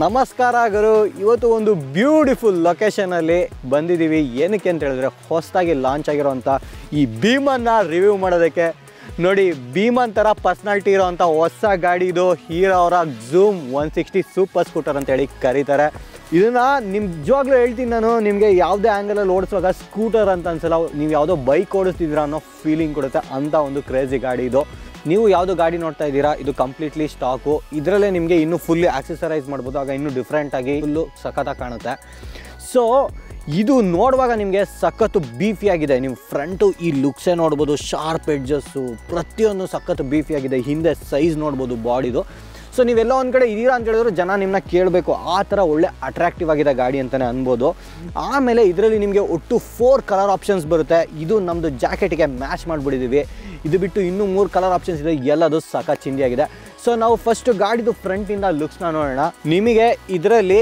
ನಮಸ್ಕಾರ ಗುರು. ಇವತ್ತು ಒಂದು ಬ್ಯೂಟಿಫುಲ್ ಲೊಕೇಶನಲ್ಲಿ ಬಂದಿದ್ದೀವಿ. ಏನಕ್ಕೆ ಅಂತ ಹೇಳಿದ್ರೆ ಹೊಸದಾಗಿ ಲಾಂಚ್ ಆಗಿರೋಂಥ ಈ ಭೀಮನ್ನ ರಿವ್ಯೂ ಮಾಡೋದಕ್ಕೆ. ನೋಡಿ, ಭೀಮನ್ ಥರ ಪರ್ಸ್ನಾಲಿಟಿ ಇರೋವಂಥ ಹೊಸ ಗಾಡಿ ಇದು. ಹೀರೋ ಅವರ ಝೂಮ್ 160 ಸೂಪರ್ ಸ್ಕೂಟರ್ ಅಂತೇಳಿ ಕರೀತಾರೆ. ಇದನ್ನು ನಿಜವಾಗ್ಲೂ ಹೇಳ್ತೀನಿ ನಾನು, ನಿಮಗೆ ಯಾವುದೇ ಆ್ಯಂಗಲಲ್ಲಿ ಓಡಿಸುವಾಗ ಸ್ಕೂಟರ್ ಅಂತ ಅನ್ಸಲ್ಲ, ನೀವು ಯಾವುದೋ ಬೈಕ್ ಓಡಿಸ್ತಿದ್ದೀರಾ ಅನ್ನೋ ಫೀಲಿಂಗ್ ಕೊಡುತ್ತೆ. ಅಂಥ ಒಂದು ಕ್ರೇಜಿ ಗಾಡಿ ಇದು. ನೀವು ಯಾವುದು ಗಾಡಿ ನೋಡ್ತಾ ಇದ್ದೀರಾ, ಇದು ಕಂಪ್ಲೀಟ್ಲಿ ಸ್ಟಾಕು. ಇದರಲ್ಲೇ ನಿಮಗೆ ಇನ್ನೂ ಫುಲ್ಲಿ ಆಕ್ಸೆಸರೈಸ್ ಮಾಡ್ಬೋದು, ಆಗ ಇನ್ನೂ ಡಿಫ್ರೆಂಟಾಗಿ ಫುಲ್ಲು ಸಖತ್ತಾಗಿ ಕಾಣುತ್ತೆ. ಸೊ ಇದು ನೋಡುವಾಗ ನಿಮಗೆ ಸಖತ್ತು ಬೀಫಿಯಾಗಿದೆ. ನೀವು ಫ್ರಂಟು ಈ ಲುಕ್ಸೇ ನೋಡ್ಬೋದು, ಶಾರ್ಪ್ ಎಡ್ಜಸ್ಸು ಪ್ರತಿಯೊಂದು ಸಖತ್ತು ಬೀಫಿಯಾಗಿದೆ. ಹಿಂದೆ ಸೈಜ್ ನೋಡ್ಬೋದು ಬಾಡಿದು. ಸೊ ನೀವೆಲ್ಲ ಒಂದು ಕಡೆ ಇದ್ದೀರಾ ಅಂತ ಹೇಳಿದ್ರು ಜನ ನಿಮ್ಮನ್ನ ಕೇಳಬೇಕು, ಆ ಥರ ಒಳ್ಳೆ ಅಟ್ರಾಕ್ಟಿವ್ ಆಗಿದೆ ಗಾಡಿ ಅಂತಲೇ ಅನ್ಬೋದು. ಆಮೇಲೆ ಇದರಲ್ಲಿ ನಿಮಗೆ ಒಟ್ಟು 4 ಕಲರ್ ಆಪ್ಷನ್ಸ್ ಬರುತ್ತೆ. ಇದು ನಮ್ಮದು ಜಾಕೆಟಿಗೆ ಮ್ಯಾಚ್ ಮಾಡಿಬಿಟ್ಟಿದ್ದೀವಿ. ಇದು ಬಿಟ್ಟು ಇನ್ನೂ 3 ಕಲರ್ ಆಪ್ಷನ್ಸ್ ಇದೆ, ಎಲ್ಲದು ಸಖತ್ ಚಿಂದಿಯಾಗಿದೆ. ಸೊ ನಾವು ಫಸ್ಟು ಗಾಡಿದು ಫ್ರಂಟಿಂದ ಲುಕ್ಸ್ನ ನೋಡೋಣ. ನಿಮಗೆ ಇದರಲ್ಲಿ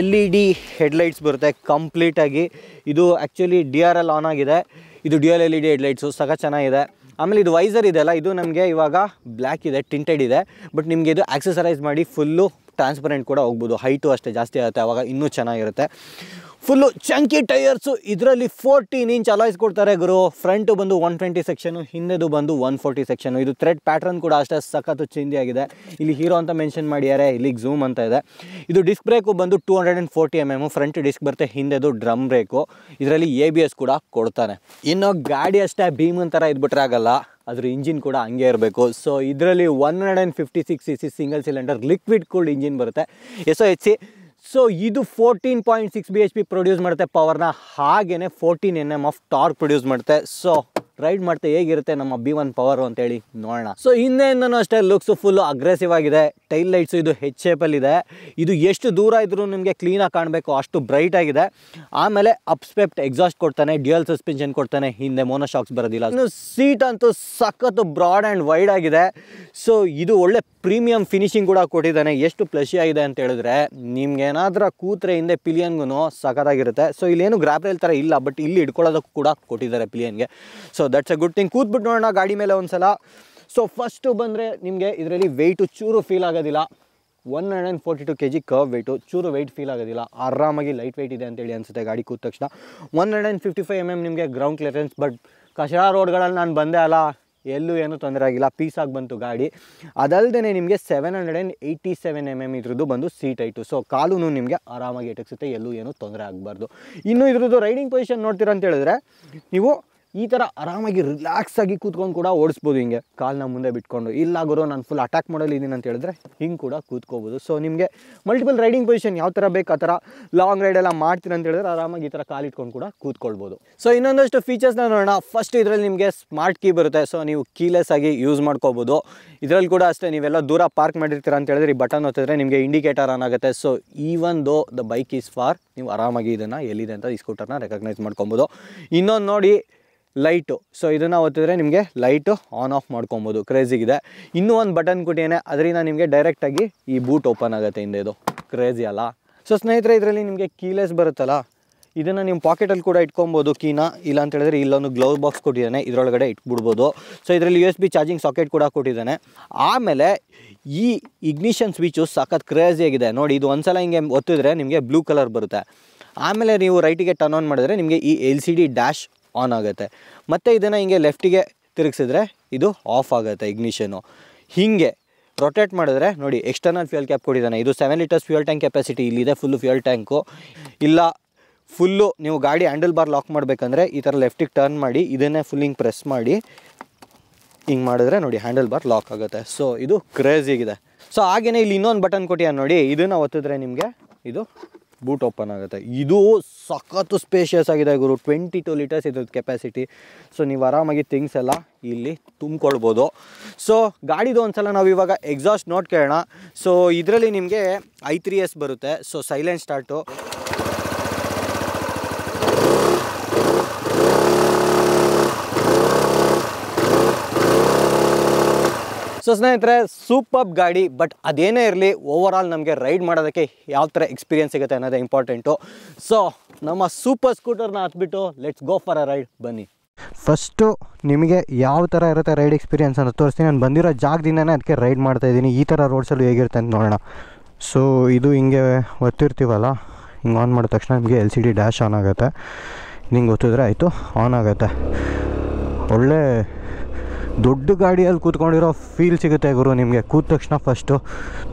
LED ಹೆಡ್ಲೈಟ್ಸ್ ಬರುತ್ತೆ ಕಂಪ್ಲೀಟಾಗಿ. ಇದು ಆ್ಯಕ್ಚುಲಿ DRL ಆನ್ ಆಗಿದೆ. ಇದು ಡ್ಯುಯಲ್ LED ಹೆಡ್ಲೈಟ್ಸು ಸಖತ್ ಚೆನ್ನಾಗಿದೆ. ಆಮೇಲೆ ಇದು ವೈಸರ್ ಇದೆಯಲ್ಲ, ಇದು ನಮಗೆ ಇವಾಗ ಬ್ಲ್ಯಾಕ್ ಇದೆ, ಟಿಂಟೆಡ್ ಇದೆ. ಬಟ್ ನಿಮಗೆ ಇದು ಆಕ್ಸೆಸರೈಸ್ ಮಾಡಿ ಫುಲ್ಲು ಟ್ರಾನ್ಸ್ಪರೆಂಟ್ ಕೂಡ ಹೋಗ್ಬೋದು. ಹೈಟು ಅಷ್ಟೇ ಜಾಸ್ತಿ ಆಗುತ್ತೆ, ಆವಾಗ ಇನ್ನೂ ಚೆನ್ನಾಗಿರುತ್ತೆ. Full chunky tyres. ಇದರಲ್ಲಿ 14 ಇಂಚ್ ಅಲಾಯ್ಸ್ ಕೊಡ್ತಾರೆ ಗುರು. ಫ್ರಂಟು ಬಂದು 120 ಸೆಕ್ಷನು, ಹಿಂದೆದು ಬಂದು 140 ಸೆಕ್ಷನು. ಇದು ಥ್ರೆಡ್ ಪ್ಯಾಟ್ರನ್ ಕೂಡ ಅಷ್ಟೇ ಸಖತ್ತು ಚಿಂದಿಯಾಗಿದೆ. ಇಲ್ಲಿ ಹೀರೋ ಅಂತ ಮೆನ್ಷನ್ ಮಾಡಿದ್ದಾರೆ, ಇಲ್ಲಿಗೆ ಝೂಮ್ ಅಂತ ಇದೆ. ಇದು ಡಿಸ್ಕ್ ಬ್ರೇಕು ಬಂದು 240 mm. ಫ್ರಂಟ್ ಡಿಸ್ಕ್ ಬರುತ್ತೆ, ಹಿಂದೆದು ಡ್ರಮ್ ಬ್ರೇಕು. ಇದರಲ್ಲಿ ABS ಕೂಡ ಕೊಡ್ತಾನೆ. ಇನ್ನು ಗಾಡಿ ಅಷ್ಟೇ ಭೀಮನ್ ಥರ ಇದ್ಬಿಟ್ರೆ ಆಗಲ್ಲ, ಅದ್ರ ಇಂಜಿನ್ ಕೂಡ ಹಂಗೆ ಇರಬೇಕು. ಸೊ ಇದರಲ್ಲಿ 156cc single cylinder liquid cooled engine ಬರುತ್ತೆ, SOHC. ಸೊ ಇದು 14.6 bhp ಪ್ರೊಡ್ಯೂಸ್ ಮಾಡುತ್ತೆ ಪವರ್ನ, ಹಾಗೆಯೇ 14 Nm ಆಫ್ ಟಾರ್ಕ್ ಪ್ರೊಡ್ಯೂಸ್ ಮಾಡುತ್ತೆ. ಸೊ ರೈಡ್ ಮಾಡ್ತಾ ಹೇಗಿರುತ್ತೆ ನಮ್ಮ B1 ಪವರು ಅಂತೇಳಿ ನೋಡೋಣ. ಸೊ ಹಿಂದೆಯಿಂದನೂ ಅಷ್ಟೇ ಲುಕ್ಸು ಫುಲ್ಲು ಅಗ್ರೆಸಿವ್ ಆಗಿದೆ. ಟೈಲ್ ಲೈಟ್ಸು ಇದು ಹೆಚ್ ಶೇಪಲ್ಲಿದೆ. ಇದು ಎಷ್ಟು ದೂರ ಇದ್ರೂ ನಿಮಗೆ ಕ್ಲೀನಾಗಿ ಕಾಣಬೇಕು, ಅಷ್ಟು ಬ್ರೈಟ್ ಆಗಿದೆ. ಆಮೇಲೆ ಅಪ್ಸ್ಪೆಪ್ಟ್ ಎಕ್ಸಾಸ್ಟ್ ಕೊಡ್ತಾನೆ, ಡ್ಯುಯಲ್ ಸಸ್ಪೆನ್ಷನ್ ಕೊಡ್ತಾನೆ, ಹಿಂದೆ ಮೋನೋಶಾಕ್ಸ್ ಬರೋದಿಲ್ಲ. ಇನ್ನು ಸೀಟ್ ಅಂತೂ ಸಖತ್ತು ಬ್ರಾಡ್ ಆ್ಯಂಡ್ ವೈಡ್ ಆಗಿದೆ. ಸೊ ಇದು ಒಳ್ಳೆ ಪ್ರೀಮಿಯಂ ಫಿನಿಶಿಂಗ್ ಕೂಡ ಕೊಟ್ಟಿದ್ದಾನೆ. ಎಷ್ಟು ಪ್ಲಶಿ ಆಗಿದೆ ಅಂತ ಹೇಳಿದ್ರೆ, ನಿಮ್ಗೇನಾದ್ರೂ ಕೂತ್ರೆ ಹಿಂದೆ ಪಿಲಿಯನ್ಗೂ ಸಖತ್ತಾಗಿರುತ್ತೆ. ಸೊ ಇಲ್ಲೇನು ಗ್ರ್ಯಾಬ್ ರೈಲ್ ಥರ ಇಲ್ಲ, ಬಟ್ ಇಲ್ಲಿ ಇಟ್ಕೊಳ್ಳೋದಕ್ಕೂ ಕೂಡ ಕೊಟ್ಟಿದ್ದಾರೆ ಪಿಲಿಯನ್ಗೆ. So that's a good thing. ಕೂತ್ಬಿಟ್ಟು ನೋಡೋಣ ಗಾಡಿ ಮೇಲೆ ಒಂದ್ಸಲ. ಸೊ ಫಸ್ಟು ಬಂದರೆ ನಿಮಗೆ ಇದರಲ್ಲಿ ವೆಯ್ಟು ಚೂರು ಫೀಲ್ ಆಗೋದಿಲ್ಲ. 142 kg ಕರ್ವ್ ವೆಯ್ಟು, ಚೂರು ವೆಯ್ಟ್ ಫೀಲ್ ಆಗೋದಿಲ್ಲ. ಆರಾಮಾಗಿ ಲೈಟ್ ವೆಯ್ಟ್ ಇದೆ ಅಂತೇಳಿ ಅನಿಸುತ್ತೆ ಗಾಡಿ ಕೂತ ತಕ್ಷಣ. 155 mm ನಿಮಗೆ ಗ್ರೌಂಡ್ ಕ್ಲಿಯರೆನ್ಸ್. ಬಟ್ ಕಷರಾ ರೋಡ್ಗಳಲ್ಲಿ ನಾನು ಬಂದೆ ಅಲ್ಲ, ಎಲ್ಲೂ ಏನೂ ತೊಂದರೆ ಆಗಿಲ್ಲ, ಪೀಸಾಗಿ ಬಂತು ಗಾಡಿ. ಅದಲ್ಲದೆ ನಿಮಗೆ 787 mm ಇದ್ರದ್ದು ಬಂದು ಸೀಟ್ ಹೈಟು. ಸೊ ಕಾಲೂ ನಿಮಗೆ ಆರಾಮಾಗಿ ಎಟಕ್ಸುತ್ತೆ, ಎಲ್ಲೂ ಏನೂ ತೊಂದರೆ ಆಗಬಾರ್ದು. ಇನ್ನು ಇದ್ರದ್ದು ರೈಡಿಂಗ್ ಪೊಸಿಷನ್ ನೋಡ್ತೀರಾ ಅಂತ ಹೇಳಿದ್ರೆ, ನೀವು ಈ ಥರ ಆರಾಮಾಗಿ ರಿಲ್ಯಾಕ್ಸಾಗಿ ಕೂತ್ಕೊಂಡು ಕೂಡ ಓಡಿಸ್ಬೋದು. ಹಿಂಗೆ ಕಾಲನ್ನ ಮುಂದೆ ಬಿಟ್ಕೊಂಡು. ಇಲ್ಲ ಗುರು ನಾನು ಫುಲ್ ಅಟ್ಯಾಕ್ ಮಾಡಲ್ ಇದ್ದೀನಿ ಅಂತ ಹೇಳಿದ್ರೆ ಹಿಂಗೆ ಕೂಡ ಕೂತ್ಕೋಬೋದು. ಸೊ ನಿಮಗೆ ಮಲ್ಟಿಪಲ್ ರೈಡಿಂಗ್ ಪೊಸಿಷನ್ ಯಾವ ಥರ ಬೇಕು ಆ ಥರ ಲಾಂಗ್ ರೈಡೆಲ್ಲ ಮಾಡ್ತೀನಿ ಅಂತ ಹೇಳಿದ್ರೆ ಆರಾಮಾಗಿ ಈ ಥರ ಕಾಲಿಟ್ಕೊಂಡು ಕೂಡ ಕೂತ್ಕೊಳ್ಬೋದು. ಸೊ ಇನ್ನೊಂದಷ್ಟು ಫೀಚರ್ಸ್ನ ನೋಡೋಣ. ಫಸ್ಟ್ ಇದರಲ್ಲಿ ನಿಮಗೆ ಸ್ಮಾರ್ಟ್ ಕೀ ಬರುತ್ತೆ. ಸೊ ನೀವು ಕೀಲೆಸ್ ಆಗಿ ಯೂಸ್ ಮಾಡ್ಕೋಬೋದು. ಇದರಲ್ಲಿ ಕೂಡ ಅಷ್ಟೇ, ನೀವೆಲ್ಲ ದೂರ ಪಾರ್ಕ್ ಮಾಡಿರ್ತೀರ ಅಂತ ಹೇಳಿದ್ರೆ ಈ ಬಟನ್ ಒತ್ತಿದ್ರೆ ನಿಮಗೆ ಇಂಡಿಕೇಟರ್ ಆನ್ ಆಗುತ್ತೆ. So even though the bike is for, ನೀವು ಆರಾಮಾಗಿ ಇದನ್ನು ಎಲ್ಲಿದೆ ಅಂತ ಈ ಸ್ಕೂಟರ್ನ ರೆಕಗ್ನೈಸ್ ಮಾಡ್ಕೊಬೋದು. ಇನ್ನೊಂದು ನೋಡಿ ಲೈಟು. ಸೊ ಇದನ್ನು ಒತ್ತಿದ್ರೆ ನಿಮಗೆ ಲೈಟು ಆನ್ ಆಫ್ ಮಾಡ್ಕೊಬೋದು. ಕ್ರೇಜಿಗಿದೆ. ಇನ್ನೂ ಒಂದು ಬಟನ್ ಕೊಟ್ಟಿದ್ದೇನೆ, ಅದರಿಂದ ನಿಮಗೆ ಡೈರೆಕ್ಟಾಗಿ ಈ ಬೂಟ್ ಓಪನ್ ಆಗುತ್ತೆ ಹಿಂದೆ. ಇದು ಕ್ರೇಜಿ ಅಲ್ಲ? ಸೊ ಸ್ನೇಹಿತರೆ, ಇದರಲ್ಲಿ ನಿಮಗೆ ಕೀಲೆಸ್ ಬರುತ್ತಲ್ಲ, ಇದನ್ನು ನಿಮ್ಮ ಪಾಕೆಟಲ್ಲಿ ಕೂಡ ಇಟ್ಕೊಬೋದು ಕೀನ. ಇಲ್ಲ ಅಂತ ಹೇಳಿದ್ರೆ ಇಲ್ಲೊಂದು ಗ್ಲೌಸ್ ಬಾಕ್ಸ್ ಕೊಟ್ಟಿದ್ದಾನೆ, ಇದರೊಳಗಡೆ ಇಟ್ಬಿಡ್ಬೋದು. ಸೊ ಇದರಲ್ಲಿ USB ಚಾರ್ಜಿಂಗ್ ಸಾಕೆಟ್ ಕೂಡ ಕೊಟ್ಟಿದ್ದಾನೆ. ಆಮೇಲೆ ಈ ಇಗ್ನಿಷನ್ ಸ್ವಿಚ್ಚು ಸಖತ್ ಕ್ರೇಜಿಯಾಗಿದೆ ನೋಡಿ. ಇದು ಒಂದ್ಸಲ ಹಿಂಗೆ ಒತ್ತಿದ್ರೆ ನಿಮಗೆ ಬ್ಲೂ ಕಲರ್ ಬರುತ್ತೆ. ಆಮೇಲೆ ನೀವು ರೈಟಿಗೆ ಟರ್ನ್ ಆನ್ ಮಾಡಿದ್ರೆ ನಿಮಗೆ ಈ LCD ಡ್ಯಾಶ್ ಆನ್ ಆಗುತ್ತೆ. ಮತ್ತು ಇದನ್ನು ಹಿಂಗೆ ಲೆಫ್ಟಿಗೆ ತಿರುಗಿಸಿದ್ರೆ ಇದು ಆಫ್ ಆಗುತ್ತೆ ಇಗ್ನಿಷನು. ಹೀಗೆ ರೊಟೇಟ್ ಮಾಡಿದ್ರೆ ನೋಡಿ ಎಕ್ಸ್ಟರ್ನಲ್ ಫ್ಯೂಯಲ್ ಕ್ಯಾಪ್ ಕೊಟ್ಟಿದ್ದಾನೆ. ಇದು 7 ಲೀಟರ್ಸ್ ಫ್ಯೂಯಲ್ ಟ್ಯಾಂಕ್ ಕೆಪಾಸಿಟಿ ಇಲ್ಲಿದೆ, ಫುಲ್ಲು ಫ್ಯೂಯಲ್ ಟ್ಯಾಂಕು. ಇಲ್ಲ ಫುಲ್ಲು ನೀವು ಗಾಡಿ ಹ್ಯಾಂಡಲ್ ಬಾರ್ ಲಾಕ್ ಮಾಡಬೇಕಂದ್ರೆ ಈ ಥರ ಲೆಫ್ಟಿಗೆ ಟರ್ನ್ ಮಾಡಿ ಇದನ್ನೇ ಫುಲ್ ಹಿಂಗೆ ಪ್ರೆಸ್ ಮಾಡಿ ಹಿಂಗೆ ಮಾಡಿದ್ರೆ ನೋಡಿ ಹ್ಯಾಂಡಲ್ ಬಾರ್ ಲಾಕ್ ಆಗುತ್ತೆ. ಸೊ ಇದು ಕ್ರೇಜಿಗಿದೆ. ಸೊ ಹಾಗೆಯೇ ಇಲ್ಲಿ ಇನ್ನೊಂದು ಬಟನ್ ಕೊಟ್ಟಿಯ ನೋಡಿ, ಇದನ್ನು ಒತ್ತಿದ್ರೆ ನಿಮಗೆ ಇದು ಬೂಟ್ ಓಪನ್ ಆಗುತ್ತೆ. ಇದು ಸಖತ್ತು ಸ್ಪೇಷಿಯಸ್ ಆಗಿದೆ ಗುರು. 22 ಲೀಟರ್ಸ್ ಇದ್ರದ್ದು ಕೆಪಾಸಿಟಿ. ಸೊ ನೀವು ಆರಾಮಾಗಿ ಥಿಂಗ್ಸ್ ಎಲ್ಲ ಇಲ್ಲಿ ತುಂಬಿಕೊಳ್ಬೋದು. ಸೊ ಗಾಡಿದು ಒಂದು ಸಲ ನಾವು ಇವಾಗ ಎಕ್ಸಾಸ್ಟ್ ನೋಟ್ ಕೇಳೋಣ. ಸೊ ಇದರಲ್ಲಿ ನಿಮಗೆ i3s ಬರುತ್ತೆ. So silent start. ಸೊ ಸ್ನೇಹಿತರೆ, ಸೂಪರ್ ಗಾಡಿ. ಬಟ್ ಅದೇನೇ ಇರಲಿ, ಓವರಾಲ್ ನಮಗೆ ರೈಡ್ ಮಾಡೋದಕ್ಕೆ ಯಾವ ಥರ ಎಕ್ಸ್ಪೀರಿಯನ್ಸ್ ಸಿಗುತ್ತೆ ಅನ್ನೋದೇ ಇಂಪಾರ್ಟೆಂಟು. ಸೊ ನಮ್ಮ ಸೂಪರ್ ಸ್ಕೂಟರ್ನ ಹತ್ಬಿಟ್ಟು let's go for a ride, ಬನ್ನಿ. ಫಸ್ಟು ನಿಮಗೆ ಯಾವ ಥರ ಇರುತ್ತೆ ರೈಡ್ ಎಕ್ಸ್ಪೀರಿಯನ್ಸ್ ಅಂತ ತೋರಿಸ್ತೀನಿ. ನಾನು ಬಂದಿರೋ ಜಾಗದಿಂದನೇ ಅದಕ್ಕೆ ರೈಡ್ ಮಾಡ್ತಾಯಿದ್ದೀನಿ. ಈ ಥರ ರೋಡ್ಸಲ್ಲೂ ಹೇಗಿರುತ್ತೆ ಅಂತ ನೋಡೋಣ. ಸೊ ಇದು ಹಿಂಗೆ ಒತ್ತಿರ್ತೀವಲ್ಲ, ಹಿಂಗೆ ಆನ್ ಮಾಡಿದ ತಕ್ಷಣ ನಿಮಗೆ LCD ಡ್ಯಾಶ್ ಆನ್ ಆಗುತ್ತೆ. ಹಿಂಗೆ ಒತ್ತಿದ್ರೆ ಆಯಿತು, ಆನ್ ಆಗುತ್ತೆ. ಒಳ್ಳೆ ದೊಡ್ಡ ಗಾಡಿಯಲ್ಲಿ ಕೂತ್ಕೊಂಡಿರೋ ಫೀಲ್ ಸಿಗುತ್ತೆ ಗುರು ನಿಮಗೆ ಕೂತ ತಕ್ಷಣ. ಫಸ್ಟು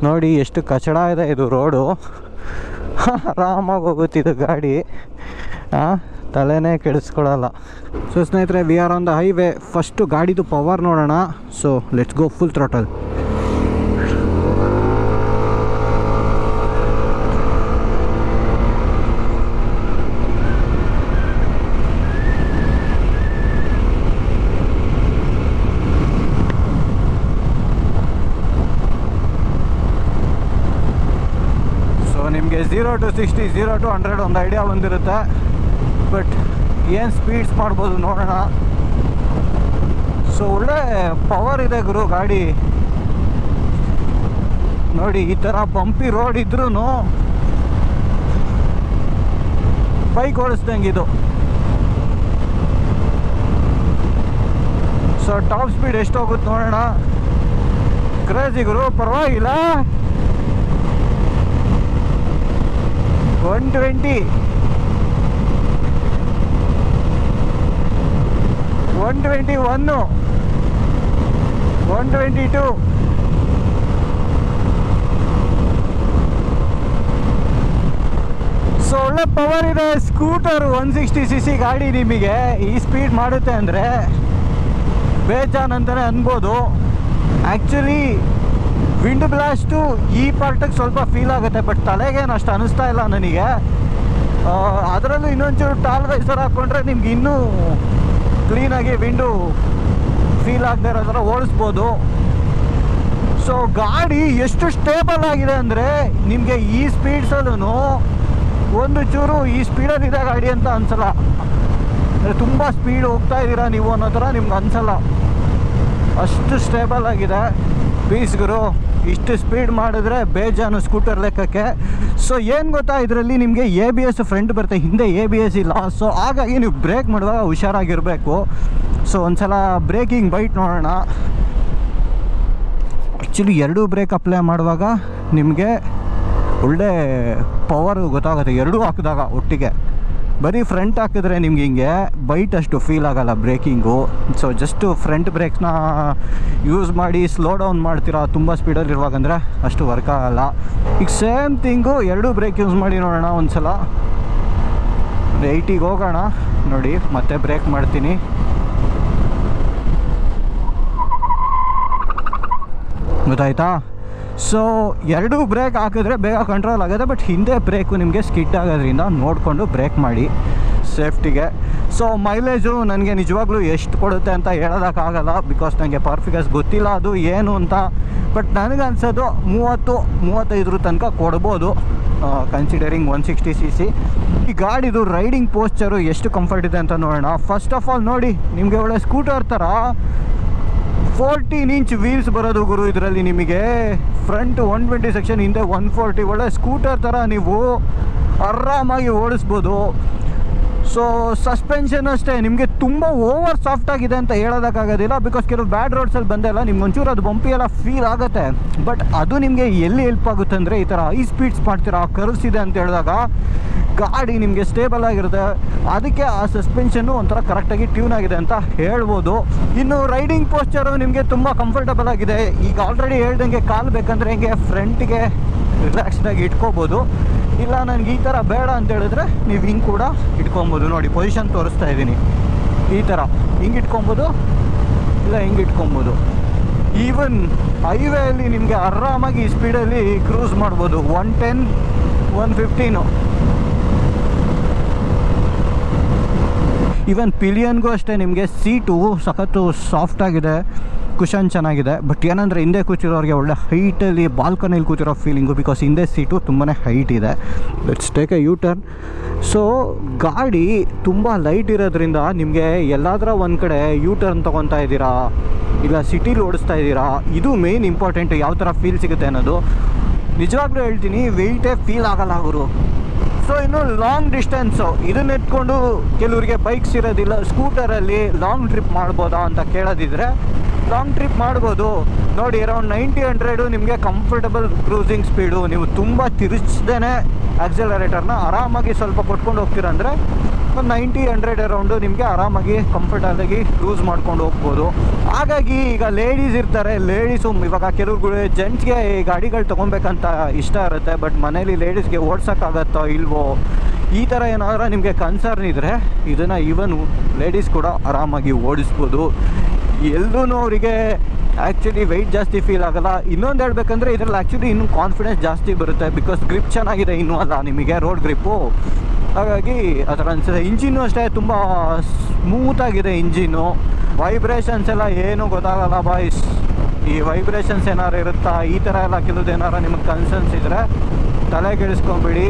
ನೋಡಿ ಎಷ್ಟು ಕಚಡ ಇದೆ ಇದು ರೋಡು, ಆರಾಮಾಗಿ ಹೋಗುತ್ತಿದ್ದು ಗಾಡಿ, ತಲೆನೇ ಕೆಡಿಸ್ಕೊಳ್ಳಲ್ಲ. ಸೊ ಸ್ನೇಹಿತರೆ, we are on the highway. First ಗಾಡಿದು ಪವರ್ ನೋಡೋಣ. So let's go full throttle. ನಿಮಗೆ 0 to 60, 0 to 100 ಒಂದು ಐಡಿಯಾ ಬಂದಿರುತ್ತೆ. ಬಟ್ ಏನು ಸ್ಪೀಡ್ಸ್ ಮಾಡ್ಬೋದು ನೋಡೋಣ. ಸೊ ಒಳ್ಳೆ ಪವರ್ ಇದೆ ಗುರು ಗಾಡಿ. ನೋಡಿ, ಈ ಥರ ಬಂಪಿ ರೋಡ್ ಇದ್ರೂ ಬೈಕ್ ಓಡಿಸ್ದಂಗೆ ಇದು. ಸೊ ಟಾಪ್ ಸ್ಪೀಡ್ ಎಷ್ಟು ಹೋಗುತ್ತೆ ನೋಡೋಣ. ಕ್ರೇಜಿ ಗುರು, ಪರವಾಗಿಲ್ಲ. 120, 121, 122. ಸೊ ಒಳ್ಳೆ ಪವರ್ ಇದೆ. ಸ್ಕೂಟರ್ 160cc ಗಾಡಿ ನಿಮಗೆ ಈ ಸ್ಪೀಡ್ ಮಾಡುತ್ತೆ ಅಂದರೆ ಬೇಜಾನ್ ಅಂತಲೇ ಅನ್ಬೋದು. ಆ್ಯಕ್ಚುಲಿ ವಿಂಡ್ ಬ್ಲಾಸ್ಟು ಈ ಪಾರ್ಟಿಗೆ ಸ್ವಲ್ಪ ಫೀಲ್ ಆಗುತ್ತೆ, ಬಟ್ ತಲೆಗೇನು ಅಷ್ಟು ಅನ್ನಿಸ್ತಾ ಇಲ್ಲ ನನಗೆ. ಅದರಲ್ಲೂ ಇನ್ನೊಂಚೂರು ಟಾಲ್ ವೈಸರ್ ಹಾಕ್ಕೊಂಡ್ರೆ ನಿಮ್ಗೆ ಇನ್ನೂ ಕ್ಲೀನಾಗಿ ವಿಂಡು ಫೀಲ್ ಆಗದೆ ಇರೋ ಥರ ಓಡಿಸ್ಬೋದು. ಸೊ ಗಾಡಿ ಎಷ್ಟು ಸ್ಟೇಬಲ್ ಆಗಿದೆ ಅಂದರೆ ನಿಮಗೆ ಈ ಸ್ಪೀಡ್ಸಲ್ಲೂ ಒಂದು ಚೂರು ಈ ಸ್ಪೀಡಲ್ಲಿದೆ ಗಾಡಿ ಅಂತ ಅನಿಸಲ್ಲ. ತುಂಬ ಸ್ಪೀಡ್ ಹೋಗ್ತಾ ಇದ್ದೀರಾ ನೀವು ಅನ್ನೋ ಥರ ನಿಮ್ಗೆ ಅನಿಸಲ್ಲ. ಅಷ್ಟು ಸ್ಟೇಬಲ್ ಆಗಿದೆ. ಪೀಸ್ ಗುರು, ಇಷ್ಟು ಸ್ಪೀಡ್ ಮಾಡಿದ್ರೆ ಬೇಜಾನು ಸ್ಕೂಟರ್ ಲೆಕ್ಕಕ್ಕೆ. ಸೊ ಏನು ಗೊತ್ತಾ, ಇದರಲ್ಲಿ ನಿಮಗೆ ABS ಫ್ರಂಟ್ ಬರುತ್ತೆ, ಹಿಂದೆ ABS ಇಲ್ಲ. ಸೊ ಹಾಗಾಗಿ ನೀವು ಬ್ರೇಕ್ ಮಾಡುವಾಗ ಹುಷಾರಾಗಿರಬೇಕು. ಸೊ ಒಂದ್ಸಲ ಬ್ರೇಕಿಂಗ್ ಬೈಟ್ ನೋಡೋಣ. ಆ್ಯಕ್ಚುಲಿ ಎರಡೂ ಬ್ರೇಕ್ ಅಪ್ಲೈ ಮಾಡುವಾಗ ನಿಮಗೆ ಒಳ್ಳೆ ಪವರ್ ಗೊತ್ತಾಗುತ್ತೆ, ಎರಡೂ ಹಾಕಿದಾಗ ಒಟ್ಟಿಗೆ. ಬರೀ ಫ್ರಂಟ್ ಹಾಕಿದ್ರೆ ನಿಮ್ಗೆ ಹಿಂಗೆ ಬೈಟ್ ಅಷ್ಟು ಫೀಲ್ ಆಗೋಲ್ಲ ಬ್ರೇಕಿಂಗು. ಸೊ ಜಸ್ಟು ಫ್ರಂಟ್ ಬ್ರೇಕ್ನ ಯೂಸ್ ಮಾಡಿ ಸ್ಲೋ ಡೌನ್ ಮಾಡ್ತೀರಾ ತುಂಬ ಸ್ಪೀಡಲ್ಲಿರುವಾಗಂದರೆ ಅಷ್ಟು ವರ್ಕ್ ಆಗೋಲ್ಲ. ಈಗ ಸೇಮ್ ಥಿಂಗು ಎರಡೂ ಬ್ರೇಕ್ ಯೂಸ್ ಮಾಡಿ ನೋಡೋಣ ಒಂದು ಸಲ. 80ಗೆ ಹೋಗೋಣ. ನೋಡಿ, ಮತ್ತೆ ಬ್ರೇಕ್ ಮಾಡ್ತೀನಿ. ಗೊತ್ತಾಯ್ತಾ? ಸೊ ಎರಡೂ ಬ್ರೇಕ್ ಹಾಕಿದ್ರೆ ಬೇಗ ಕಂಟ್ರೋಲ್ ಆಗುತ್ತೆ, ಬಟ್ ಹಿಂದೆ ಬ್ರೇಕು ನಿಮಗೆ ಸ್ಕಿಡ್ ಆಗೋದ್ರಿಂದ ನೋಡಿಕೊಂಡು ಬ್ರೇಕ್ ಮಾಡಿ ಸೇಫ್ಟಿಗೆ. ಸೊ ಮೈಲೇಜು ನನಗೆ ನಿಜವಾಗ್ಲೂ ಎಷ್ಟು ಕೊಡುತ್ತೆ ಅಂತ ಹೇಳೋದಕ್ಕಾಗಲ್ಲ, ಬಿಕಾಸ್ ನನಗೆ ಪರ್ಫಿಕಸ್ ಗೊತ್ತಿಲ್ಲ ಅದು ಏನು ಅಂತ. ಬಟ್ ನನಗನ್ಸೋದು 30-35 ತನಕ ಕೊಡ್ಬೋದು, ಕನ್ಸಿಡರಿಂಗ್ 160cc. ಈ ಗಾಡಿದು ರೈಡಿಂಗ್ ಪೋಸ್ಚರು ಎಷ್ಟು ಕಂಫರ್ಟ್ ಇದೆ ಅಂತ ನೋಡೋಣ. ಫಸ್ಟ್ ಆಫ್ ಆಲ್ ನೋಡಿ, ನಿಮಗೆ ಒಳ್ಳೆ ಸ್ಕೂಟರ್ ಥರ 14 ಇಂಚ್ ವೀಲ್ಸ್ ಬರೋದು ಗುರು ಇದರಲ್ಲಿ. ನಿಮಗೆ ಫ್ರಂಟ್ 120 ಸೆಕ್ಷನ್, ಹಿಂದೆ 140. ಒಳ್ಳೆ ಸ್ಕೂಟರ್ ಥರ ನೀವು ಆರಾಮಾಗಿ ಓಡಿಸ್ಬೋದು. ಸೊ ಸಸ್ಪೆನ್ಷನ್ ಅಷ್ಟೇ ನಿಮಗೆ ತುಂಬ ಓವರ್ ಸಾಫ್ಟ್ ಆಗಿದೆ ಅಂತ ಹೇಳೋದಕ್ಕಾಗೋದಿಲ್ಲ, ಬಿಕಾಸ್ ಕೆಲವು ಬ್ಯಾಡ್ ರೋಡ್ಸಲ್ಲಿ ಬಂದೆಲ್ಲ ನಿಮ್ಗೆ ಒಂಚೂರು ಅದು ಬಂಪಿ ಎಲ್ಲ ಫೀಲ್ ಆಗುತ್ತೆ. ಬಟ್ ಅದು ನಿಮಗೆ ಎಲ್ಲಿ ಹೆಲ್ಪ್ ಆಗುತ್ತೆ ಅಂದರೆ, ಈ ಥರ ಹೈ ಸ್ಪೀಡ್ಸ್ ಮಾಡ್ತೀರಾ, ಕರ್ವ್ಸ್ ಇದೆ ಅಂತ ಹೇಳಿದಾಗ ಗಾಡಿ ನಿಮಗೆ ಸ್ಟೇಬಲ್ ಆಗಿರುತ್ತೆ. ಅದಕ್ಕೆ ಆ ಸಸ್ಪೆನ್ಷನ್ನು ಒಂಥರ ಕರೆಕ್ಟಾಗಿ ಟ್ಯೂನ್ ಆಗಿದೆ ಅಂತ ಹೇಳ್ಬೋದು. ಇನ್ನು ರೈಡಿಂಗ್ ಪೋಸ್ಚರು ನಿಮಗೆ ತುಂಬ ಕಂಫರ್ಟಬಲ್ ಆಗಿದೆ. ಈಗ ಆಲ್ರೆಡಿ ಹೇಳ್ದಂಗೆ ಕಾಲು ಬೇಕಂದರೆ ಹಿಂಗೆ ಫ್ರಂಟಿಗೆ ರಿಲ್ಯಾಕ್ಸ್ಡಾಗಿ ಇಟ್ಕೋಬೋದು. ಇಲ್ಲ ನನಗೆ ಈ ಥರ ಬೇಡ ಅಂತ ಹೇಳಿದ್ರೆ ನೀವು ಹಿಂಗೆ ಕೂಡ ಇಟ್ಕೊಬೋದು. ನೋಡಿ, ಪೊಸಿಷನ್ ತೋರಿಸ್ತಾ ಇದ್ದೀನಿ. ಈ ಥರ ಹಿಂಗೆ ಇಟ್ಕೊಬೋದು, ಇಲ್ಲ ಹಿಂಗೆ ಇಟ್ಕೊಬೋದು. ಈವನ್ ಹೈವೇಯಲ್ಲಿ ನಿಮಗೆ ಆರಾಮಾಗಿ ಈ ಸ್ಪೀಡಲ್ಲಿ ಕ್ರೂಸ್ ಮಾಡ್ಬೋದು. 110, 115. ಈವನ್ ಪಿಲಿಯನ್ಗೂ ಅಷ್ಟೇ ನಿಮಗೆ ಸೀಟು ಸಖತ್ತು ಸಾಫ್ಟಾಗಿದೆ, ಕುಷನ್ ಚೆನ್ನಾಗಿದೆ. ಬಟ್ ಏನಂದರೆ ಹಿಂದೆ ಕೂತಿರೋರಿಗೆ ಒಳ್ಳೆ ಹೈಟಲ್ಲಿ ಬಾಲ್ಕನಿಯಲ್ಲಿ ಕೂತಿರೋ ಫೀಲಿಂಗು, ಬಿಕಾಸ್ ಹಿಂದೆ ಸೀಟು ತುಂಬಾ ಹೈಟ್ ಇದೆ. Let's take A U turn. So ಗಾಡಿ ತುಂಬ ಲೈಟ್ ಇರೋದ್ರಿಂದ ನಿಮಗೆ ಎಲ್ಲಾದರೂ ಒಂದು ಕಡೆ ಯೂ ಟರ್ನ್ ತೊಗೊತಾ ಇದ್ದೀರಾ, ಇಲ್ಲ ಸಿಟಿಲಿ ಓಡಿಸ್ತಾ ಇದ್ದೀರಾ, ಇದು ಮೇಯ್ನ್ ಇಂಪಾರ್ಟೆಂಟ್. ಯಾವ ಥರ ಫೀಲ್ ಸಿಗುತ್ತೆ ಅನ್ನೋದು ನಿಜವಾಗ್ಲೂ ಹೇಳ್ತೀನಿ, ವೆಯ್ಟೇ ಫೀಲ್ ಆಗಲ್ಲ ಅವರು. ಸೊ ಇನ್ನು ಲಾಂಗ್ ಡಿಸ್ಟೆನ್ಸು ಇದನ್ನ ಎತ್ಕೊಂಡು ಕೆಲವರಿಗೆ ಬೈಕ್ಸ್ ಇರೋದಿಲ್ಲ, ಸ್ಕೂಟರಲ್ಲಿ ಲಾಂಗ್ ಟ್ರಿಪ್ ಮಾಡ್ಬೋದಾ ಅಂತ ಕೇಳೋದಿದ್ರೆ ಲಾಂಗ್ ಟ್ರಿಪ್ ಮಾಡ್ಬೋದು. ನೋಡಿ ಅರೌಂಡ್ 90-100 ನಿಮಗೆ ಕಂಫರ್ಟಬಲ್ ಕ್ರೂಸಿಂಗ್ ಸ್ಪೀಡು. ನೀವು ತುಂಬ ತಿರುಗಿಸ್ದೇ ಆಕ್ಸಲರೇಟರ್ನ ಆರಾಮಾಗಿ ಸ್ವಲ್ಪ ಕೊಟ್ಕೊಂಡು ಹೋಗ್ತೀರಂದರೆ ಒಂದು 90-100 ಅರೌಂಡು ನಿಮಗೆ ಆರಾಮಾಗಿ ಕಂಫರ್ಟಬಲಾಗಿ ಕ್ರೂಸ್ ಮಾಡ್ಕೊಂಡು ಹೋಗ್ಬೋದು. ಹಾಗಾಗಿ ಈಗ ಲೇಡೀಸ್ ಇರ್ತಾರೆ, ಲೇಡೀಸು ಇವಾಗ ಕೆಲವ್ರುಗಳು ಜೆಂಟ್ಸ್ಗೆ ಈ ಗಾಡಿಗಳು ತೊಗೊಬೇಕಂತ ಇಷ್ಟ ಇರುತ್ತೆ, ಬಟ್ ಮನೇಲಿ ಲೇಡೀಸ್ಗೆ ಓಡ್ಸೋಕ್ಕಾಗತ್ತೋ ಇಲ್ವೋ ಈ ಥರ ಏನಾದರೂ ನಿಮಗೆ ಕನ್ಸರ್ನ್ ಇದ್ದರೆ ಇದನ್ನು ಈವನ್ ಲೇಡೀಸ್ ಕೂಡ ಆರಾಮಾಗಿ ಓಡಿಸ್ಬೋದು. ಎಲ್ಲೂ ಅವರಿಗೆ ಆ್ಯಕ್ಚುಲಿ ವೆಯ್ಟ್ ಜಾಸ್ತಿ ಫೀಲ್ ಆಗೋಲ್ಲ. ಇನ್ನೊಂದು ಹೇಳ್ಬೇಕಂದ್ರೆ ಇದರಲ್ಲಿ ಆ್ಯಕ್ಚುಲಿ ಇನ್ನೂ ಕಾನ್ಫಿಡೆನ್ಸ್ ಜಾಸ್ತಿ ಬರುತ್ತೆ, ಬಿಕಾಸ್ ಗ್ರಿಪ್ ಚೆನ್ನಾಗಿದೆ ಇನ್ನೂ ಅಲ್ಲ ನಿಮಗೆ ರೋಡ್ ಗ್ರಿಪ್ಪು. ಹಾಗಾಗಿ ಆ ಥರ ಅನಿಸುತ್ತೆ. ಇಂಜಿನ್ನು ಅಷ್ಟೇ ತುಂಬ ಸ್ಮೂತಾಗಿದೆ ಇಂಜಿನ್ನು. ವೈಬ್ರೇಷನ್ಸ್ ಎಲ್ಲ ಏನೂ ಗೊತ್ತಾಗಲ್ಲ ಬಾಯ್ಸ್. ಈ ವೈಬ್ರೇಷನ್ಸ್ ಏನಾರು ಇರುತ್ತಾ ಈ ಥರ ಎಲ್ಲ ಕೆಲವ್ದು ಏನಾರು ನಿಮಗೆ ಕನ್ಸರ್ನ್ಸ್ ಇದ್ದರೆ ತಲೆ ಕೆಡಿಸ್ಕೊಂಬಿಡಿ.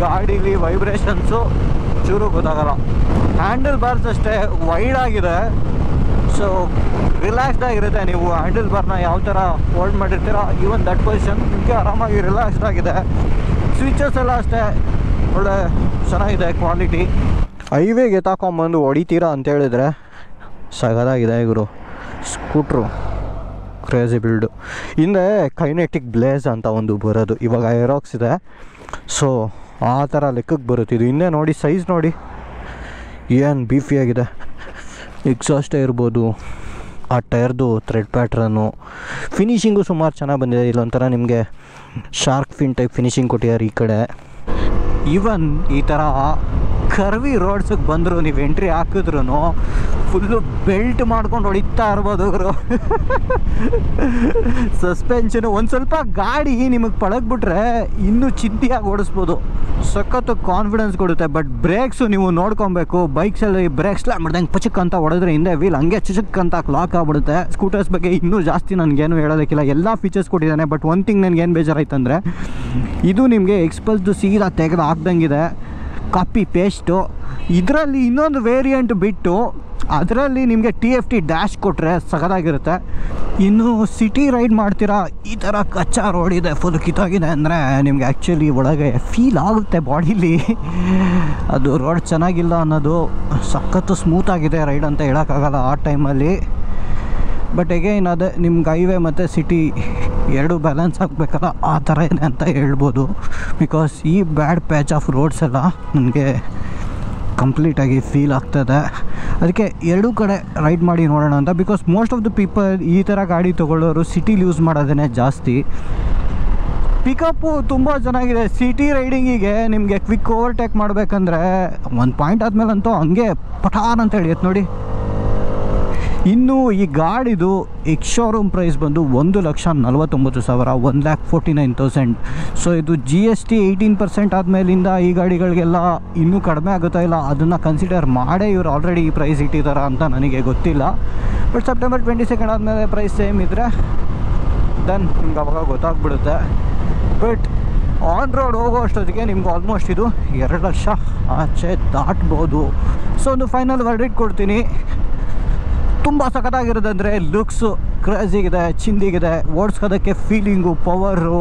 ಗಾಡೀಲಿ ವೈಬ್ರೇಷನ್ಸು ಚೂರು ಗೊತ್ತಾಗಲ್ಲ. ಹ್ಯಾಂಡಲ್ ಬಾರ್ಸ್ ಅಷ್ಟೇ ವೈಡ್ ಆಗಿದೆ, ಸೊ ರಿಲ್ಯಾಕ್ಸ್ಡ್ ಆಗಿರುತ್ತೆ. ನೀವು ಹ್ಯಾಂಡಲ್ ಬಾರ್ನ ಯಾವ ಥರ ಹೋಲ್ಡ್ ಮಾಡಿರ್ತೀರ ಈವನ್ ದಟ್ ಪೊಸಿಷನ್ ನಿಮಗೆ ಆರಾಮಾಗಿ ರಿಲ್ಯಾಕ್ಸ್ಡ್ ಆಗಿದೆ. ಸ್ವಿಚಸ್ ಎಲ್ಲ ಅಷ್ಟೇ ಒಳ್ಳೆ ಚೆನ್ನಾಗಿದೆ ಕ್ವಾಲಿಟಿ. ಹೈವೇಗೆ ತಾಕೊಂಬಂದು ಹೊಡಿತೀರಾ ಅಂತ ಹೇಳಿದ್ರೆ ಸಗದಾಗಿದೆ ಇವರು ಸ್ಕೂಟ್ರು. Crazy build. ಹಿಂದೆ ಕೈನೆಟಿಕ್ ಬ್ಲೇಸ್ ಅಂತ ಒಂದು ಬರೋದು, ಇವಾಗ ಏರಾಕ್ಸ್ ಇದೆ, ಸೊ ಆ ಥರ ಲೆಕ್ಕಕ್ಕೆ ಬರುತ್ತೆ ಇದು. ಹಿಂದೆ ನೋಡಿ ಸೈಜ್ ನೋಡಿ ಏನು ಬೀಫಿಯಾಗಿದೆ. ಎಕ್ಸಾಸ್ಟೇ ಇರ್ಬೋದು, ಆ ಟೈರ್ದು ಥ್ರೆಡ್ ಪ್ಯಾಟ್ರನ್ನು, ಫಿನಿಷಿಂಗು ಸುಮಾರು ಚೆನ್ನಾಗಿ ಬಂದಿದೆ. ಇಲ್ಲೊಂಥರ ನಿಮಗೆ ಶಾರ್ಕ್ ಫಿನ್ ಟೈಪ್ ಫಿನಿಷಿಂಗ್ ಕೊಟ್ಟಿದ್ದಾರೆ ಈ ಕಡೆ. ಈವನ್ ಈ ಥರ ಕರ್ವಿ ರೋಡ್ಸಿಗೆ ಬಂದರು ನೀವು ಎಂಟ್ರಿ ಹಾಕಿದ್ರೂ ಫುಲ್ಲು ಬೆಲ್ಟ್ ಮಾಡ್ಕೊಂಡು ಹೊಡಿತಾ ಇರ್ಬೋದು ಅವರು. ಸಸ್ಪೆನ್ಷನು ಒಂದು ಸ್ವಲ್ಪ ಗಾಡಿ ನಿಮಗೆ ಪಳಗ್ಬಿಟ್ರೆ ಇನ್ನೂ ಚಿಂತೆಯಾಗಿ ಓಡಿಸ್ಬೋದು. ಸಖತ್ತು ಕಾನ್ಫಿಡೆನ್ಸ್ ಕೊಡುತ್ತೆ. ಬಟ್ ಬ್ರೇಕ್ಸು ನೀವು ನೋಡ್ಕೊಬೇಕು. ಬೈಕ್ಸಲ್ಲಿ ಬ್ರೇಕ್ಸ್ ಮಾಡ್ದಂಗೆ ಪಚಕ್ ಅಂತ ಹೊಡೆದ್ರೆ ಹಿಂದೆ ವೀಲ್ ಹಂಗೆ ಚುಚಕ್ ಅಂತ ಲಾಕ್ ಆಗ್ಬಿಡುತ್ತೆ. ಸ್ಕೂಟರ್ಸ್ ಬಗ್ಗೆ ಇನ್ನೂ ಜಾಸ್ತಿ ನನಗೇನು ಹೇಳೋದಕ್ಕಿಲ್ಲ, ಎಲ್ಲ ಫೀಚರ್ಸ್ ಕೊಟ್ಟಿದ್ದಾನೆ. ಬಟ್ ಒನ್ ಥಿಂಗ್ ನನಗೇನು ಬೇಜಾರಾಯ್ತಂದರೆ ಇದು ನಿಮಗೆ ಎಕ್ಸ್ಪಲ್ಸ್ದು ಸೀದಾ ತೆಗೆದು ಹಾಕ್ದಂಗಿದೆ, ಕಾಪಿ ಪೇಸ್ಟು. ಇದರಲ್ಲಿ ಇನ್ನೊಂದು ವೇರಿಯಂಟ್ ಬಿಟ್ಟು ಅದರಲ್ಲಿ ನಿಮಗೆ TFT ಡ್ಯಾಶ್ ಕೊಟ್ಟರೆ ಸಖತ್ತಾಗಿರುತ್ತೆ. ಇನ್ನು ಸಿಟಿ ರೈಡ್ ಮಾಡ್ತೀರಾ, ಈ ಥರ ಕಚ್ಚಾ ರೋಡ್ ಇದೆ, ಫುಲ್ ಕಿತ್ತೋಗಿದೆ ಅಂದರೆ ನಿಮಗೆ ಆ್ಯಕ್ಚುಲಿ ಒಳಗೆ ಫೀಲ್ ಆಗುತ್ತೆ ಬಾಡೀಲಿ. ಅದು ರೋಡ್ ಚೆನ್ನಾಗಿಲ್ಲ ಅನ್ನೋದು. ಸಖತ್ತು ಸ್ಮೂತಾಗಿದೆ ರೈಡ್ ಅಂತ ಹೇಳೋಕ್ಕಾಗಲ್ಲ ಆ ಟೈಮಲ್ಲಿ. ಬಟ್ ಎಗೈನ್ ಅದೇ ನಿಮ್ಗೆ ಹೈವೇ ಮತ್ತು ಸಿಟಿ ಎರಡು ಬ್ಯಾಲೆನ್ಸ್ ಆಗಬೇಕಲ್ಲ, ಆ ಥರ ಇದೆ ಅಂತ ಹೇಳ್ಬೋದು. ಬಿಕಾಸ್ ಈ ಬ್ಯಾಡ್ ಪ್ಯಾಚ್ ಆಫ್ ರೋಡ್ಸ್ ಎಲ್ಲ ನನಗೆ ಕಂಪ್ಲೀಟಾಗಿ ಫೀಲ್ ಆಗ್ತದೆ. ಅದಕ್ಕೆ ಎರಡೂ ಕಡೆ ರೈಡ್ ಮಾಡಿ ನೋಡೋಣ ಅಂತ. Because most of the people ಈ ಥರ ಗಾಡಿ ತೊಗೊಳ್ಳೋರು ಸಿಟಿಲಿ ಯೂಸ್ ಮಾಡೋದೇ ಜಾಸ್ತಿ. ಪಿಕಪ್ಪು ತುಂಬ ಚೆನ್ನಾಗಿದೆ. ಸಿಟಿ ರೈಡಿಂಗಿಗೆ ನಿಮಗೆ ಕ್ವಿಕ್ ಓವರ್ಟೇಕ್ ಮಾಡಬೇಕಂದ್ರೆ ಒಂದು ಪಾಯಿಂಟ್ ಆದಮೇಲಂತೂ ಹಂಗೆ ಪಠಾನ್ ಅಂತ ಹೇಳಿಯತ್ತೆ ನೋಡಿ. ಇನ್ನು ಈ ಗಾಡಿದು ಎಕ್ಸ್ ಶೋರೂಮ್ ಪ್ರೈಸ್ ಬಂದು 1,49,000, 1,49,000. ಸೊ ಇದು GST 18% ಆದಮೇಲಿಂದ ಈ ಗಾಡಿಗಳಿಗೆಲ್ಲ ಇನ್ನೂ ಕಡಿಮೆ ಆಗುತ್ತಾ ಇಲ್ಲ ಅದನ್ನು ಕನ್ಸಿಡರ್ ಮಾಡೇ ಇವರು ಆಲ್ರೆಡಿ ಈ ಪ್ರೈಸ್ ಇಟ್ಟಿದ್ದಾರೆ ಅಂತ ನನಗೆ ಗೊತ್ತಿಲ್ಲ. ಬಟ್ ಸೆಪ್ಟೆಂಬರ್ 22 ಆದಮೇಲೆ ಪ್ರೈಸ್ ಸೇಮ್ ಇದ್ದರೆ ದೆನ್ ನಿಮ್ಗೆ ಅವಾಗ ಗೊತ್ತಾಗ್ಬಿಡುತ್ತೆ. ಬಟ್ ಆನ್ ರೋಡ್ ಹೋಗೋ ಅಷ್ಟೊತ್ತಿಗೆ ನಿಮ್ಗೆ ಆಲ್ಮೋಸ್ಟ್ ಇದು 2 ಲಕ್ಷ ಆಚೆ ದಾಟ್ಬೋದು. ಸೊ ಒಂದು ಫೈನಲ್ ವರ್ಡಿಕ್ಟ್ ಕೊಡ್ತೀನಿ. ತುಂಬ ಸಖತ್ತಾಗಿರೋದು ಅಂದರೆ ಲುಕ್ಸು ಕ್ರೇಜಿಗಿದೆ, ಚಿಂದಿಗಿದೆ, ಓಡಿಸ್ಕೋದಕ್ಕೆ ಫೀಲಿಂಗು, ಪವರು,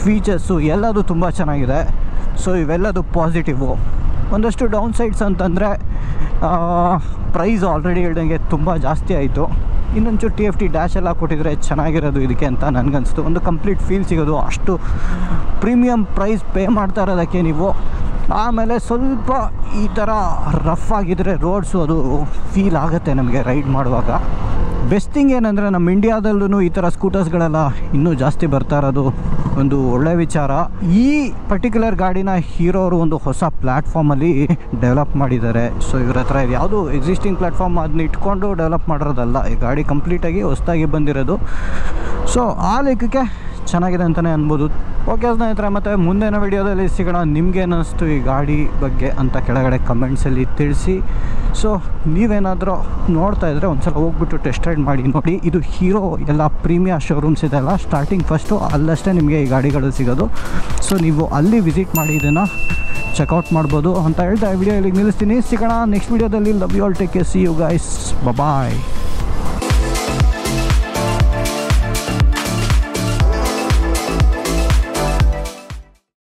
ಫೀಚರ್ಸು ಎಲ್ಲದು ತುಂಬ ಚೆನ್ನಾಗಿದೆ. ಸೊ ಇವೆಲ್ಲದು ಪಾಸಿಟಿವು. ಒಂದಷ್ಟು ಡೌನ್ ಸೈಡ್ಸ್ ಅಂತಂದರೆ ಪ್ರೈಸ್ ಆಲ್ರೆಡಿ ಹೇಳ್ದಂಗೆ ತುಂಬ ಜಾಸ್ತಿ ಆಯಿತು. ಇನ್ನೊಂಚೂರು TFT ಡ್ಯಾಶ್ ಎಲ್ಲ ಕೊಟ್ಟಿದ್ರೆ ಚೆನ್ನಾಗಿರೋದು ಇದಕ್ಕೆ ಅಂತ ನನಗನ್ನಿಸ್ತು. ಒಂದು ಕಂಪ್ಲೀಟ್ ಫೀಲ್ ಸಿಗೋದು. ಅಷ್ಟು ಪ್ರೀಮಿಯಮ್ ಪ್ರೈಸ್ ಪೇ ಮಾಡ್ತಾ ಇರೋದಕ್ಕೆ ನೀವು. ಆಮೇಲೆ ಸ್ವಲ್ಪ ಈ ಥರ ರಫ್ ಆಗಿದ್ರೆ ರೋಡ್ಸು ಅದು ಫೀಲ್ ಆಗುತ್ತೆ ನಮಗೆ ರೈಡ್ ಮಾಡುವಾಗ. ಬೆಸ್ಟ್ ಥಿಂಗ್ ಏನಂದರೆ ನಮ್ಮ ಇಂಡಿಯಾದಲ್ಲೂ ಈ ಥರ ಸ್ಕೂಟರ್ಸ್ಗಳೆಲ್ಲ ಇನ್ನೂ ಜಾಸ್ತಿ ಬರ್ತಾ ಇರೋದು ಒಂದು ಒಳ್ಳೆ ವಿಚಾರ. ಈ ಪರ್ಟಿಕ್ಯುಲರ್ ಗಾಡಿನ ಹೀರೋರು ಒಂದು ಹೊಸ ಪ್ಲ್ಯಾಟ್ಫಾರ್ಮಲ್ಲಿ ಡೆವಲಪ್ ಮಾಡಿದ್ದಾರೆ. ಸೊ ಇವ್ರ ಹತ್ರ ಇದು ಯಾವುದು ಎಕ್ಸಿಸ್ಟಿಂಗ್ ಪ್ಲ್ಯಾಟ್ಫಾರ್ಮ್ ಅದನ್ನ ಇಟ್ಕೊಂಡು ಡೆವಲಪ್ ಮಾಡಿರೋದಲ್ಲ, ಈ ಗಾಡಿ ಕಂಪ್ಲೀಟಾಗಿ ಹೊಸದಾಗಿ ಬಂದಿರೋದು. ಸೊ ಆ ಲೆಕ್ಕಕ್ಕೆ ಚೆನ್ನಾಗಿದೆ ಅಂತಲೇ ಅನ್ಬೋದು. ಓಕೆ ಸ್ನೇಹಿತರೆ, ಮತ್ತು ಮುಂದಿನ ವಿಡಿಯೋದಲ್ಲಿ ಸಿಗೋಣ. ನಿಮ್ಗೇನಿಸ್ತು ಈ ಗಾಡಿ ಬಗ್ಗೆ ಅಂತ ಕೆಳಗಡೆ ಕಮೆಂಟ್ಸಲ್ಲಿ ತಿಳಿಸಿ. ಸೊ ನೀವೇನಾದರೂ ನೋಡ್ತಾ ಇದ್ದರೆ ಒಂದು ಸಲ ಹೋಗ್ಬಿಟ್ಟು ಟೆಸ್ಟ್ ರೈಡ್ ಮಾಡಿ ನೋಡಿ. ಇದು ಹೀರೋ ಎಲ್ಲ ಪ್ರೀಮಿಯರ್ ಶೋರೂಮ್ಸ್ ಇದೆಲ್ಲ ಸ್ಟಾರ್ಟಿಂಗ್ ಫಸ್ಟು ಅಲ್ಲಷ್ಟೇ ನಿಮಗೆ ಈ ಗಾಡಿಗಳು ಸಿಗೋದು. ಸೊ ನೀವು ಅಲ್ಲಿ ವಿಸಿಟ್ ಮಾಡಿ ಇದನ್ನು ಚೆಕ್ಔಟ್ ಮಾಡ್ಬೋದು ಅಂತ ಹೇಳ್ತಾ ವಿಡಿಯೋ ಇಲ್ಲಿಗೆ ನಿಲ್ಲಿಸ್ತೀನಿ. ಸಿಗೋಣ ನೆಕ್ಸ್ಟ್ ವಿಡಿಯೋದಲ್ಲಿ. Love you all, take care, see you guys, bye.